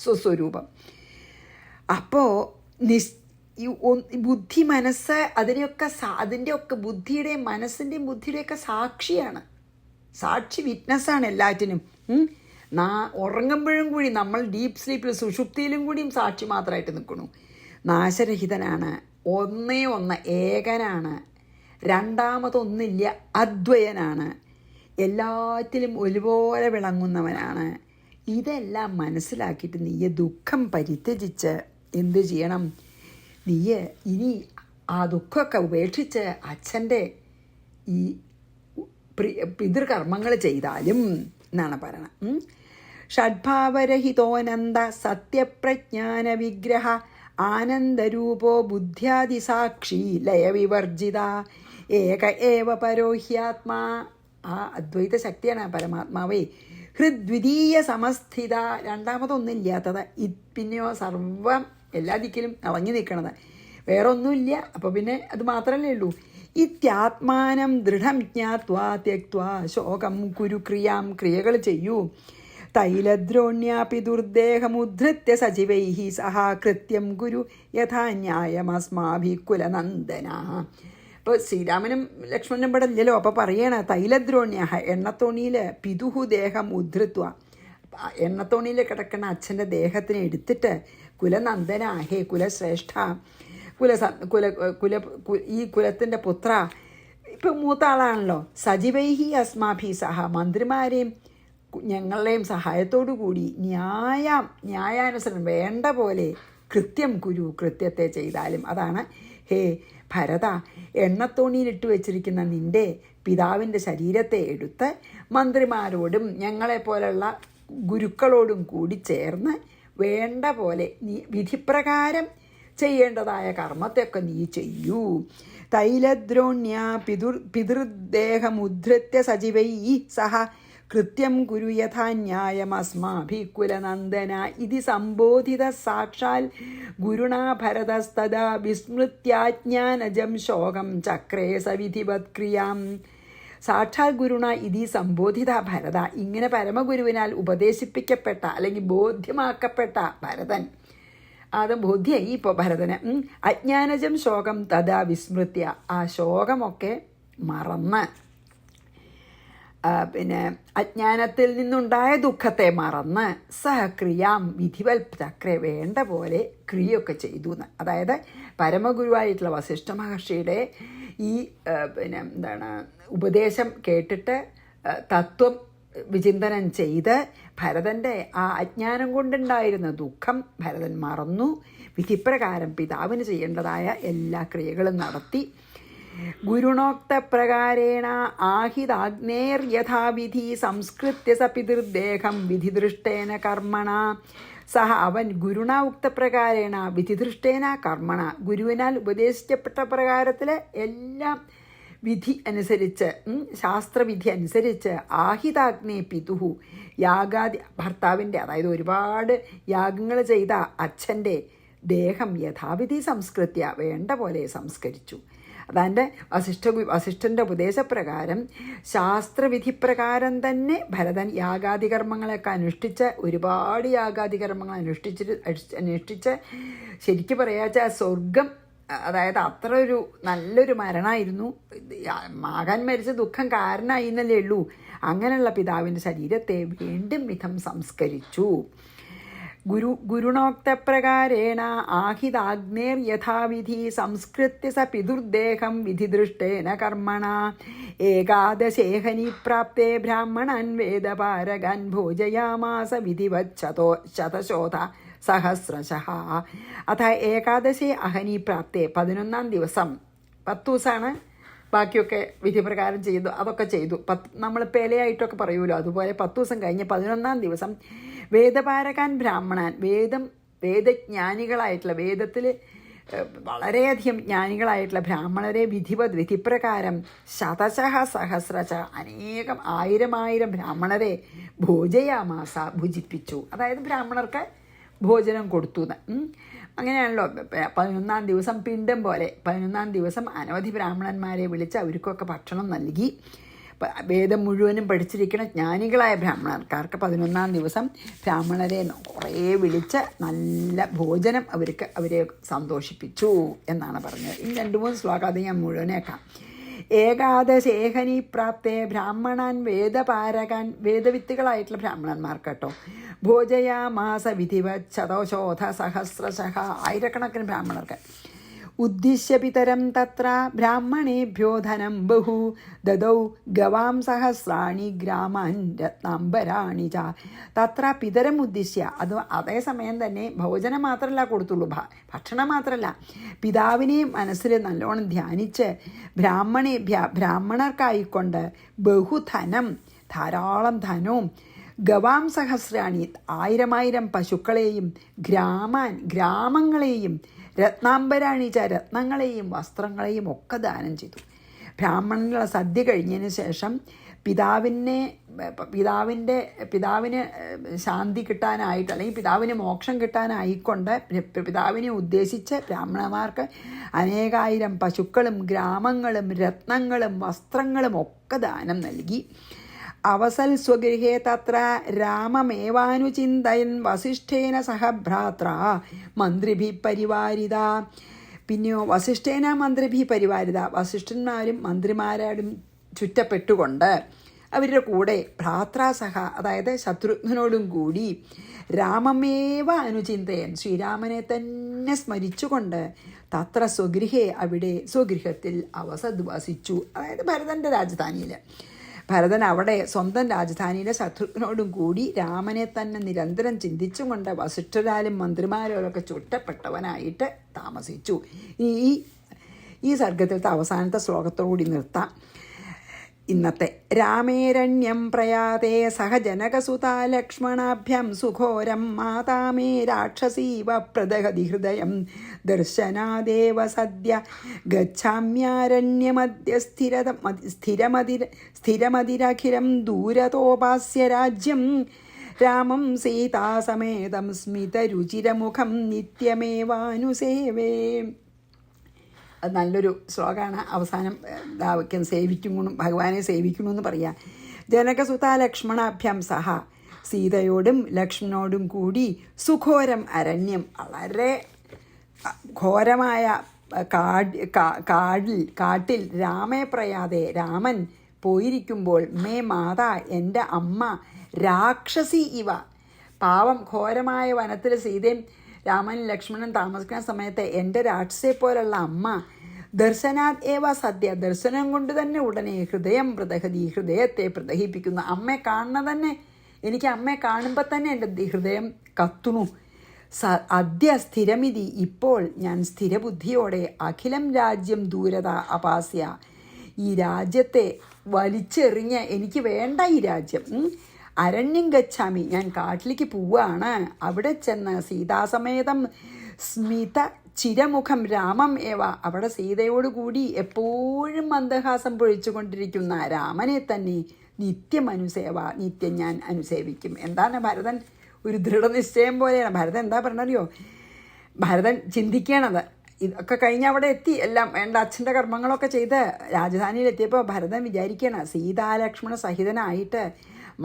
സ്വസ്വരൂപം. അപ്പോൾ ബുദ്ധി, മനസ്സ് അതിൻ്റെയൊക്കെ ബുദ്ധിയുടെയും മനസ്സിൻ്റെയും ബുദ്ധിയുടെയൊക്കെ സാക്ഷിയാണ്. സാക്ഷി, വിറ്റ്നസ്സാണ് എല്ലാറ്റിനും. ഉറങ്ങുമ്പോഴും കൂടി നമ്മൾ ഡീപ്പ് സ്ലീപ്പിൽ, സുഷുപ്തിയിലും കൂടിയും സാക്ഷി മാത്രമായിട്ട് നിൽക്കണു. നാശരഹിതനാണ്. ഒന്നേ ഏകനാണ്. രണ്ടാമതൊന്നില്ല, അദ്വയനാണ്. എല്ലാറ്റിലും ഒരുപോലെ വിളങ്ങുന്നവനാണ്. ഇതെല്ലാം മനസ്സിലാക്കിയിട്ട് നീയെ ദുഃഖം പരിത്യജിച്ച് എന്തു ചെയ്യണം? നീയെ ഇനി ആ ദുഃഖമൊക്കെ ഉപേക്ഷിച്ച് അച്ഛൻ്റെ ഈ പിതൃകർമ്മങ്ങൾ ചെയ്താലും എന്നാണ് പറയണം. ഷഡ്ഭാവരഹിതോനന്ദ സത്യപ്രജ്ഞാന വിഗ്രഹ ആനന്ദരൂപോ ബുദ്ധ്യാദിസാക്ഷി ലയവിവർജിത ഏക ഏവ പരോഹ്യാത്മാ. ആ അദ്വൈത ശക്തിയാണ് പരമാത്മാവേ. ഹൃദ്വിതീയ സമസ്ഥിത, രണ്ടാമതൊന്നില്ലാത്തത്. പിന്നെയോ സർവം എല്ലാ ദിക്കിലും ഇളങ്ങി നിൽക്കണത്, വേറെ ഒന്നുമില്ല. അപ്പോൾ പിന്നെ അത് മാത്രമല്ലേ ഉള്ളൂ. ഇത്യാത്മാനം ദൃഢം ജ്ഞാത്വാ ത്യക്വാ ശോകം കുരു ക്രിയാം, ക്രിയകൾ ചെയ്യൂ. തൈലദ്രോണ്യാപി ദുർദേഹമുദ്ധൃത്യ സജീവൈഹി സഹ കൃത്യം ഗുരു യഥാ ന്യായമസ്മാഭി കുലനന്ദന. ഇപ്പോൾ ശ്രീരാമനും ലക്ഷ്മണനും ഇവിടെ ഇല്ലല്ലോ. അപ്പോൾ പറയണ തൈലദ്രോണ്യ, എണ്ണത്തോണിയിൽ പിതുഹു ദേഹം ഉദ്ധൃത്വ, എണ്ണത്തോണിയിൽ കിടക്കുന്ന അച്ഛൻ്റെ ദേഹത്തിനെ എടുത്തിട്ട് കുലനന്ദന, ഹേ കുലശ്രേഷ്ഠ, ഈ കുലത്തിൻ്റെ പുത്ര, ഇപ്പം മൂത്ത ആളാണല്ലോ. സജീവൈഹി അസ്മാഭി സഹ, മന്ത്രിമാരെയും ഞങ്ങളുടെയും സഹായത്തോടു കൂടി ന്യായാനുസരണം വേണ്ട പോലെ കൃത്യം കുരു, കൃത്യത്തെ ചെയ്താലും. അതാണ് ഹേ ഭരത, എണ്ണത്തോണിയിലിട്ട് വെച്ചിരിക്കുന്ന നിൻ്റെ പിതാവിൻ്റെ ശരീരത്തെ എടുത്ത് മന്ത്രിമാരോടും ഞങ്ങളെപ്പോലുള്ള ഗുരുക്കളോടും കൂടി ചേർന്ന് വേണ്ട പോലെ നീ വിധിപ്രകാരം ചെയ്യേണ്ടതായ കർമ്മത്തെയൊക്കെ നീ ചെയ്യൂ. തൈലദ്രോണ്യ പിതൃദേഹമുദ്ധൃത്യ സജീവൈ സഹ കൃത്യം കുരു യഥാ ന്യായമസ്മാഭി കുലനന്ദന ഇതി സംബോധിത സാക്ഷാൽ ഗുരുണാ ഭരതസ്തദാ വിസ്മൃത്യാജ്ഞാനജം ശോകം ചക്രേ സവിധിവത് ക്രിയാം. സാക്ഷാൽ ഗുരുണ ഇതി സംബോധിത ഭരത, ഇങ്ങനെ പരമഗുരുവിനാൽ ഉപദേശിപ്പിക്കപ്പെട്ട അല്ലെങ്കിൽ ബോധ്യമാക്കപ്പെട്ട ഭരതൻ, അത് ബോധ്യമായി ഇപ്പോൾ ഭരതന്. അജ്ഞാനജം ശോകം തഥാ വിസ്മൃത്യ, ആ ശോകമൊക്കെ മറന്ന്, പിന്നെ അജ്ഞാനത്തിൽ നിന്നുണ്ടായ ദുഃഖത്തെ മറന്ന് സഹക്രിയാം വിധിവൽ ചക്രെ, വേണ്ട പോലെ ക്രിയൊക്കെ ചെയ്തു എന്ന്. അതായത് പരമഗുരുവായിട്ടുള്ള വസിഷ്ഠ മഹർഷിയുടെ ഈ ഉപദേശം കേട്ടിട്ട് തത്വം വിചിന്തനം ചെയ്ത് ഭരതൻ്റെ ആ അജ്ഞാനം കൊണ്ടുണ്ടായിരുന്ന ദുഃഖം ഭരതൻ മറന്നു. വിധിപ്രകാരം പിതാവിന് ചെയ്യേണ്ടതായ എല്ലാ ക്രിയകളും നടത്തി. ഗുരുണോക്തപ്രകാരേണ ആഹിതാഗ്നേർ യഥാവിധി സംസ്കൃത്യ സ പിതൃദേഹം വിധിദൃഷ്ടേന കർമ്മണ സഹ, അവൻ ഗുരുണ ഉക്തപ്രകാരേണ വിധിദൃഷ്ടേന കർമ്മണ, ഗുരുവിനാൽ ഉപദേശിക്കപ്പെട്ട പ്രകാരത്തിൽ എല്ലാം വിധി അനുസരിച്ച്, ശാസ്ത്രവിധി അനുസരിച്ച് ആഹിതാഗ്നേ പിതുഹു, യാഗാദി ഭർത്താവിൻ്റെ, അതായത് ഒരുപാട് യാഗങ്ങൾ ചെയ്ത അച്ഛൻ്റെ ദേഹം യഥാവിധി സംസ്കൃത്യ, വേണ്ട പോലെ സംസ്കരിച്ചു. അതാൻ്റെ വസിഷ്ഠൻ്റെ ഉപദേശപ്രകാരം ശാസ്ത്രവിധിപ്രകാരം തന്നെ ഭരതൻ യാഗാദികർമ്മങ്ങളൊക്കെ ഒരുപാട് യാഗാദികർമ്മങ്ങൾ അനുഷ്ഠിച്ച് ശരിക്കും പറയാച്ച സ്വർഗം, അതായത് അത്ര ഒരു നല്ലൊരു മരണമായിരുന്നു. മകൻ മരിച്ച ദുഃഖം കാരണമായി എന്നല്ലേ ഉള്ളൂ. അങ്ങനെയുള്ള പിതാവിൻ്റെ ശരീരത്തെ വീണ്ടും വിധം സംസ്കരിച്ചു. ഗുരുണോക്തപ്രകാരേണ ആഹിതാഗ്നേർ യഥാവിധി സംസ്കൃത്യ സ പിതുർദേഹം വിധിദൃഷ്ടേന കർമ്മണ ഏകാദശേഹനി പ്രാപ്തേ ബ്രാഹ്മണൻ വേദപാരകൻ ഭോജയാമാസ വിധിവത് ശതശോധ സഹസ്രശഃ. അഥ ഏകാദശി അഹനി പ്രാപ്തേ 11-ാം ദിവസം, 10 ദിവസമാണ് ബാക്കിയൊക്കെ വിധിപ്രകാരം ചെയ്തു, അതൊക്കെ ചെയ്തു. നമ്മൾ പേലയായിട്ടൊക്കെ പറയുമല്ലോ, അതുപോലെ 10 ദിവസം കഴിഞ്ഞ് 11-ാം ദിവസം വേദപാരകാൻ ബ്രാഹ്മണൻ, വേദജ്ഞാനികളായിട്ടുള്ള, വേദത്തിൽ വളരെയധികം ജ്ഞാനികളായിട്ടുള്ള ബ്രാഹ്മണരെ വിധിപ്രകാരം ശതശഃ സഹസ്രശ അനേകം 1000 ബ്രാഹ്മണരെ ഭോജയാമാസ ഭുജിപ്പിച്ചു. അതായത് ബ്രാഹ്മണർക്ക് ഭോജനം കൊടുത്തു. അങ്ങനെയാണല്ലോ 11-ാം ദിവസം പിണ്ടം പോലെ 11-ാം ദിവസം അനവധി ബ്രാഹ്മണന്മാരെ വിളിച്ച് അവർക്കൊക്കെ ഭക്ഷണം നൽകി. വേദം മുഴുവനും പഠിച്ചിരിക്കുന്ന ജ്ഞാനികളായ ബ്രാഹ്മണർക്കാർക്ക് 11-ാം ദിവസം ബ്രാഹ്മണരെ കുറേ വിളിച്ച് നല്ല ഭോജനം അവരെ സന്തോഷിപ്പിച്ചു എന്നാണ് പറഞ്ഞത്. ഈ 2-3 ശ്ലോകം അത് ഞാൻ മുഴുവനേക്കാം. ഏകാദശേഹനി പ്രാപ്തേ ബ്രാഹ്മണൻ വേദപാരകൻ, വേദവിത്തുകളായിട്ടുള്ള ബ്രാഹ്മണന്മാർക്ക് കേട്ടോ, ഭോജയാമാസ വിധിവത് ശതശോധ സഹസ്രശഃ 1000കണക്കിന് ബ്രാഹ്മണർക്ക്. ഉദ്ദിശ്യ പിതരം തത്ര ബ്രാഹ്മണേഭ്യോ ധനം ബഹു ദദൗ ഗവാം സഹസ്രാണി ഗ്രാമാൻ രത്നാംബരാണി ച. തത്ര പിതരം ഉദ്ദിശ്യ, അത് അതേസമയം തന്നെ ഭോജനം മാത്രമല്ല കൊടുത്തുള്ളൂ, ഭക്ഷണം മാത്രമല്ല, പിതാവിനെ മനസ്സിൽ നല്ലോണം ധ്യാനിച്ച് ബ്രാഹ്മണർക്കായിക്കൊണ്ട് ബഹുധനം, ധാരാളം ധനവും, ഗവാം സഹസ്രാണി 1000 പശുക്കളെയും, ഗ്രാമങ്ങളെയും, രത്നാംബരാണിച്ച രത്നങ്ങളെയും വസ്ത്രങ്ങളെയും ഒക്കെ ദാനം ചെയ്തു. ബ്രാഹ്മണനുള്ള സദ്യ കഴിഞ്ഞതിന് ശേഷം പിതാവിന് ശാന്തി കിട്ടാനായിട്ട്, അല്ലെങ്കിൽ പിതാവിന് മോക്ഷം കിട്ടാനായിക്കൊണ്ട് പിതാവിനെ ഉദ്ദേശിച്ച് ബ്രാഹ്മണന്മാർക്ക് അനേകായിരം പശുക്കളും ഗ്രാമങ്ങളും രത്നങ്ങളും വസ്ത്രങ്ങളും ഒക്കെ ദാനം നൽകി. അവസൽ സ്വഗൃഹേ തത്ര രാമമേവാനുചിന്തയൻ വസിഷ്ഠേന സഹ ഭ്രാത്ര മന്ത്രിഭി പരിവാരിത. പിന്നെയോ വസിഷ്ഠേന മന്ത്രിഭി പരിവാരിത, വസിഷ്ഠന്മാരും മന്ത്രിമാരോടും ചുറ്റപ്പെട്ടുകൊണ്ട് അവരുടെ കൂടെ ഭ്രാത്രാസഹ, അതായത് ശത്രുഘ്നോടും കൂടി രാമമേവ അനുചിന്തയൻ, ശ്രീരാമനെ തന്നെ സ്മരിച്ചുകൊണ്ട് തത്ര സ്വഗൃഹേ, അവിടെ സ്വഗൃഹത്തിൽ അവസദ് വസിച്ചു. അതായത് ഭരതൻ്റെ രാജധാനിയിൽ, ഭരതൻ അവിടെ സ്വന്തം രാജധാനിയിലെ ശത്രുഘ്നോടും കൂടി രാമനെ തന്നെ നിരന്തരം ചിന്തിച്ചും കൊണ്ട് വസിഷ്ഠരാലും മന്ത്രിമാരോടൊക്കെ ചുറ്റപ്പെട്ടവനായിട്ട് താമസിച്ചു. ഈ സർഗത്തിലത്തെ അവസാനത്തെ ശ്ലോകത്തോടുകൂടി നിർത്താം ഇന്നത്തെ. രാമേരണ്യം പ്രയാതേ സഹജനകസുതാ ലക്ഷ്മണാഭ്യം സുഘോരം മാതാമേ രാക്ഷസീവ പ്രദഹതി ഹൃദയം ദർശനാദേവ സദ്യ ഗച്ഛാമ്യാരണ്യമദ്യ സ്ഥിരമതിരഖിലം ദൂരതോപാസ്യ രാജ്യം രാമം സീതാസമേതം സ്മിതരുചിരമുഖം നിത്യമേവാനുസേവേ. അത് നല്ലൊരു ശ്ലോകമാണ്. അവസാനം ഭഗവാനെ സേവിക്കണമെന്ന് പറയാം. ജനകസുത ലക്ഷ്മണാഭ്യം സഹ, സീതയോടും ലക്ഷ്മണോടും കൂടി സുഘോരം അരണ്യം, വളരെ ഘോരമായ കാട്ടിൽ രാമേ പ്രയാതെ, രാമൻ പോയിരിക്കുമ്പോൾ മേ മാതാ, എൻ്റെ അമ്മ രാക്ഷസി ഇവ, പാവം ഘോരമായ വനത്തിൽ സീതയും രാമൻ ലക്ഷ്മണൻ താമസിക്കുന്ന സമയത്ത് എൻ്റെ രാക്ഷസയെ പോലുള്ള അമ്മ ദർശനാത് ഏവ സദ്യ, ദർശനം കൊണ്ട് തന്നെ ഉടനെ ഹൃദയം പ്രദഹതി, ഹൃദയത്തെ പ്രദഹിപ്പിക്കുന്നു. അമ്മയെ കാണുന്ന തന്നെ, എനിക്ക് അമ്മയെ കാണുമ്പോൾ തന്നെ എൻ്റെ ഹൃദയം കത്തുന്നു. അദ്യ സ്ഥിരമിതി, ഇപ്പോൾ ഞാൻ സ്ഥിരബുദ്ധിയോടെ അഖിലം രാജ്യം ദൂരത അപാസ്യ, ഈ രാജ്യത്തെ വലിച്ചെറിഞ്ഞ് എനിക്ക് വേണ്ട ഈ രാജ്യം, അരണ്യം ഗച്ഛാമി, ഞാൻ കാട്ടിലേക്ക് പോവുകയാണ്. അവിടെ ചെന്ന് സീതാസമേതം സ്മിത ചിരമുഖം രാമം ഏവ, അവിടെ സീതയോടുകൂടി എപ്പോഴും മന്ദഹാസം പൊഴിച്ചുകൊണ്ടിരിക്കുന്ന രാമനെ തന്നെ നിത്യമനുസേവ, നിത്യം ഞാൻ അനുസേവിക്കും. എന്താണ് ഭരതൻ ഒരു ദൃഢനിശ്ചയം പോലെയാണ്. ഭരതൻ എന്താ പറഞ്ഞറിയോ, ഭരതൻ ചിന്തിക്കണത് ഇതൊക്കെ കഴിഞ്ഞ് അവിടെ എത്തി, എല്ലാം വേണ്ട അച്ഛൻ്റെ കർമ്മങ്ങളൊക്കെ ചെയ്ത് രാജധാനിയിലെത്തിയപ്പോൾ ഭരതൻ വിചാരിക്കണം സീതാലക്ഷ്മണ സഹിതനായിട്ട്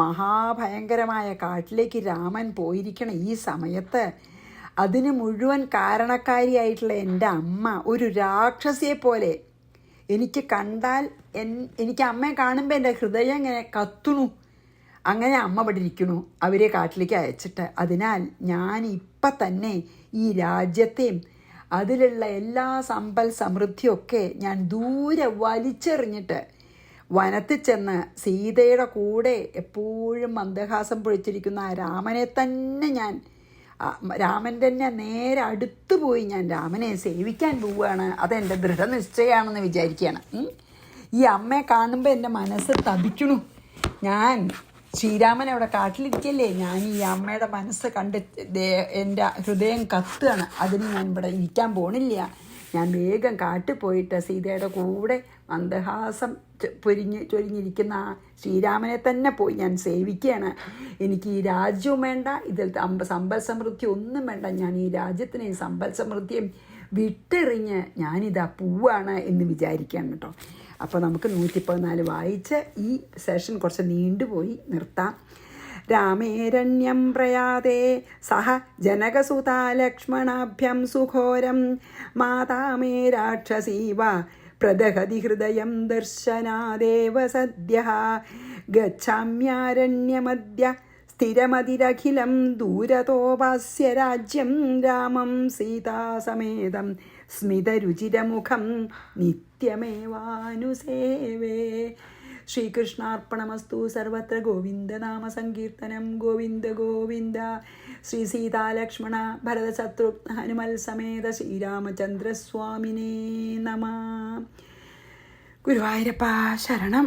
മഹാഭയങ്കരമായ കാട്ടിലേക്ക് രാമൻ പോയിരിക്കണം ഈ സമയത്ത്. അതിന് മുഴുവൻ കാരണക്കാരിയായിട്ടുള്ള എൻ്റെ അമ്മ ഒരു രാക്ഷസിയെ പോലെ എനിക്ക് കണ്ടാൽ എനിക്ക് അമ്മയെ കാണുമ്പോൾ എൻ്റെ ഹൃദയം ഇങ്ങനെ കത്തുണു. അങ്ങനെ അമ്മ ഇവിടെ ഇരിക്കണു അവരെ കാട്ടിലേക്ക് അയച്ചിട്ട്. അതിനാൽ ഞാൻ ഇപ്പം തന്നെ ഈ രാജ്യത്തെയും അതിലുള്ള എല്ലാ സമ്പൽ സമൃദ്ധിയൊക്കെ ഞാൻ ദൂരെ വലിച്ചെറിഞ്ഞിട്ട് വനത്തിൽ ചെന്ന് സീതയുടെ കൂടെ എപ്പോഴും മന്ദഹാസം പൊഴിച്ചിരിക്കുന്ന ആ രാമനെ തന്നെ രാമൻ്റെ തന്നെ നേരെ അടുത്ത് പോയി ഞാൻ രാമനെ സേവിക്കാൻ പോവുകയാണ്. അതെൻ്റെ ദൃഢനിശ്ചയമാണെന്ന് വിചാരിക്കുകയാണ്. ഈ അമ്മയെ കാണുമ്പോൾ എൻ്റെ മനസ്സ് തപിക്കണു. ഞാൻ ശ്രീരാമൻ അവിടെ കാട്ടിലിരിക്കല്ലേ, ഞാൻ ഈ അമ്മയുടെ മനസ്സ് കണ്ട് എൻ്റെ ഹൃദയം കത്തുകയാണ്. അതിന് ഞാൻ ഇവിടെ ഇരിക്കാൻ പോണില്ല. ഞാൻ വേഗം കാട്ടിൽ പോയിട്ട് സീതയുടെ കൂടെ മന്ദഹാസം ചൊരിഞ്ഞിരിക്കുന്ന ആ ശ്രീരാമനെ തന്നെ പോയി ഞാൻ സേവിക്കുകയാണ്. എനിക്ക് ഈ രാജ്യവും വേണ്ട, ഇതിൽ സമ്പൽ സമൃദ്ധി ഒന്നും വേണ്ട. ഞാൻ ഈ രാജ്യത്തിനെയും സമ്പൽ സമൃദ്ധിയും വിട്ടെറിഞ്ഞ് ഞാനിതാ പോവാണ് എന്ന് വിചാരിക്കുകയാണ് കേട്ടോ. അപ്പോൾ നമുക്ക് 114 വായിച്ച് ഈ സെഷൻ കുറച്ച് നീണ്ടുപോയി നിർത്താം. രാമേരണ്യം പ്രയാതേ സഹ ജനകസുതാ ലക്ഷ്മണാഭ്യം സുഘോരം മാതാമേ രാക്ഷസീവ പ്രദഹതി ഹൃദയം ദർശനാദേവ സദ്യഃ ഗച്ഛാമ്യാരണ്യമദ്യ സ്ഥിരമതിരഖിലം ദൂരതോപാസ്യ രാജ്യം രാമം സീതാസമേതം സ്മിതരുചിരമുഖം നിത്യമേവാനുസേവേ. ശ്രീകൃഷ്ണാർപ്പണമസ്തു. സർവത്ര ഗോവിന്ദനാമ സങ്കീർത്തനം. ഗോവിന്ദ ഗോവിന്ദ. ശ്രീ സീതാലക്ഷ്മണ ഭരതശത്രുഘ്ന ഹനുമൽ സമേത ശ്രീരാമചന്ദ്രസ്വാമിനേ നമഃ. ഗുരുവായൂരപ്പ ശരണം.